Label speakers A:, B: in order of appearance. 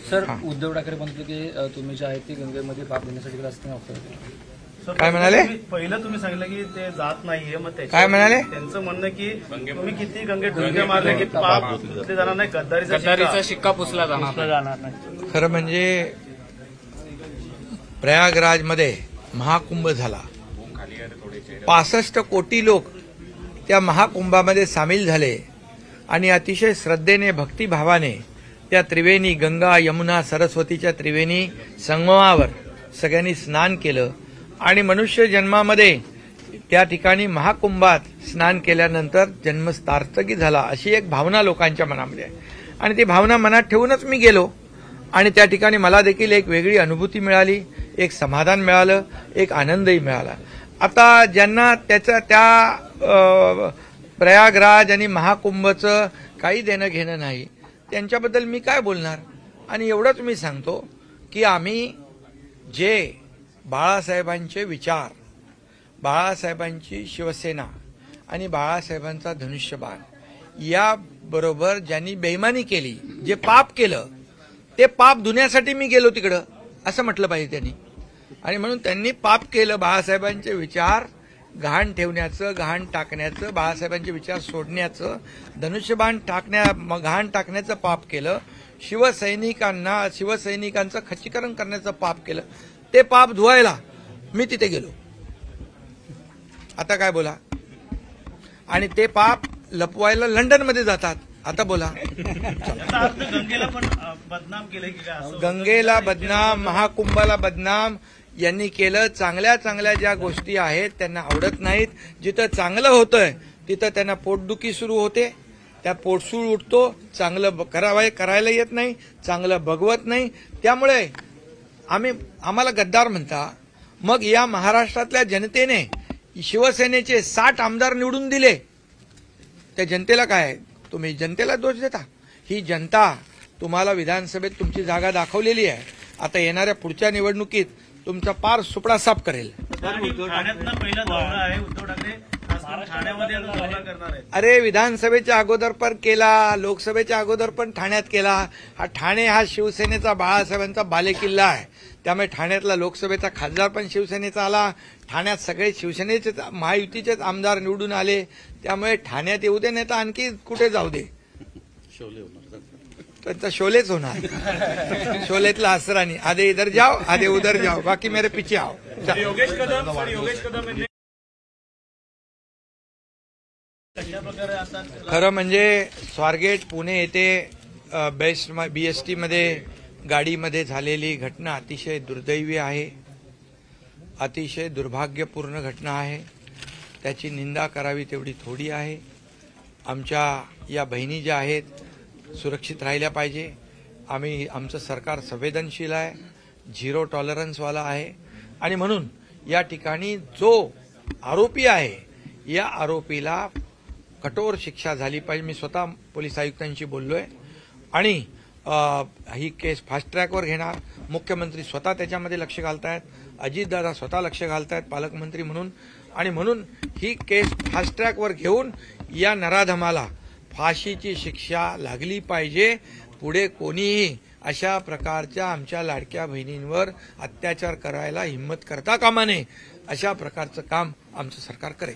A: Sir, Uddhav Thackeray म्हणतो की तुम्ही जे आहे ते गंगेमध्ये पाप देण्यासाठी असताना
B: काय म्हणाले?
C: पहिलं तुम्ही सांगितलं की ते जात नाहीये, मग
B: काय म्हणाले?
C: त्यांचं म्हणणं की तुम्ही किती गंगेत डुंगे मारले की पाप पुसले जाणार नाही,
A: गद्दारीचा शिक्का पुसला जाणार
B: नाही. खरं म्हणजे प्रयागराजमध्ये महाकुंभ झाला. 65 कोटी लोक त्या महाकुंभामध्ये सामील झाले आणि अतिशय श्रद्धेने भक्तिभावाने त्या त्रिवेणी गंगा यमुना सरस्वतीच्या त्रिवेणी संगमावर सगळ्यांनी स्नान केलं आणि मनुष्य जन्मामध्ये त्या ठिकाणी महाकुंभात स्नान केल्यानंतर जन्म सार्थकी झाला अशी एक भावना लोकांच्या मनामध्ये आहे. आणि ती भावना मनात ठेवूनच मी गेलो आणि त्या ठिकाणी मला देखील एक वेगळी अनुभूती मिळाली, एक समाधान मिळालं, एक आनंदही मिळाला. आता ज्यांना त्या प्रयागराज आणि महाकुंभचं काही देणं घेणं नाही त्यांच्याबद्दल मी काय बोलणार. आणि एवढंच मी सांगतो की आम्ही जे बाळासाहेबांचे विचार, बाळासाहेबांची शिवसेना आणि बाळासाहेबांचा धनुष्यबाण याबरोबर ज्यांनी बेईमानी केली, जे पाप केलं ते पाप धुण्यासाठी मी गेलो तिकडं असं म्हटलं पाहिजे त्यांनी. आणि म्हणून त्यांनी पाप केलं, बाळासाहेबांचे विचार गहाण ठेवण्याचं, गहाण टाकण्याचं, बाळासाहेबांचे विचार सोडण्याचं, धनुष्यबाण गहाण टाकण्याचं पाप केलं, शिवसैनिकांचं खच्चीकरण करण्याचं पाप केलं. ते पाप धुवायला मी तिथे गेलो. आता काय बोला. आणि ते पाप लपवायला लंडनमध्ये जातात. आता बोला.
C: गंगेला पण बदनाम केलं की काय?
B: गंगेला बदनाम, महाकुंभाला बदनाम यांनी केलं. चांगल्या चांगल्या ज्या गोष्टी आहेत त्यांना आवडत नाहीत. जिथं चांगलं होतंय तिथं त्यांना पोटदुखी सुरू होते, त्या पोटसूळ उठतो, चांगलं करायला येत नाही, चांगलं बघवत नाही. त्यामुळे आम्हाला गद्दार म्हणता. मग या महाराष्ट्रातल्या जनतेने शिवसेनेचे 60 आमदार निवडून दिले. त्या जनतेला काय, तुम्ही जनतेला दोष देता? ही जनता तुम्हाला विधानसभेत तुमची जागा दाखवलेली आहे. आता येणाऱ्या पुढच्या निवडणुकीत तुमचा पार सुपडा साफ करेल.
C: ठाण्यातला पहिला दौरा आहे उद्धव ठाकरे ठाण्यामध्ये दौरा करणार आहे.
B: अरे विधानसभेच्या अगोदर पण केला, लोकसभेच्या अगोदर पण ठाण्यात केला. ठाणे हा शिवसेनेचा, बाळासाहेबांचा बालेकिल्ला आहे. त्यामुळे ठाण्यातला लोकसभेचा खासदार पण शिवसेनेचा आला. ठाण्यात सगळे शिवसेनेचे महायुतीचेच आमदार निवडून आले. त्यामुळे ठाण्यात येऊ दे, नाही तर आणखी कुठे जाऊ दे, त्यांचा शोलेच होणार. शोलेतला असरानी, आधे इधर जाओ आधे उधर जाओ, बाकी मेरे पीछे आओ.
C: योगेश कदम
B: खरं म्हणजे स्वारगेट पुणे येथे BST मध्ये गाडीमध्ये झालेली घटना अतिशय दुर्दैवी आहे, अतिशय दुर्भाग्यपूर्ण घटना आहे. त्याची निंदा करावी तेवढी थोडी आहे. आमच्या या बहिणी ज्या आहेत सुरक्षित राहिल्या पाहिजे. आमचं सरकार संवेदनशील आहे, झिरो टॉलरन्सवाला आहे. आणि म्हणून या ठिकाणी जो आरोपी आहे या आरोपीला कठोर शिक्षा झाली पाहिजे. मी स्वतः पोलीस आयुक्तांशी बोललोय आणि ही केस फास्ट ट्रॅकवर घेणार. मुख्यमंत्री स्वतः त्याच्यामध्ये लक्ष घालतायत, अजितदादा स्वतः लक्ष घालतायत पालकमंत्री म्हणून. आणि म्हणून ही केस फास्ट ट्रॅकवर घेऊन या नराधमाला फाशीची शिक्षा लागली पाहिजे. पुढे कोणीही अशा प्रकारच्या आमच्या लाडक्या बहिणींवर अत्याचार करायला हिंमत करता कामा नये. अशा प्रकारचं काम आमचं सरकार करेल.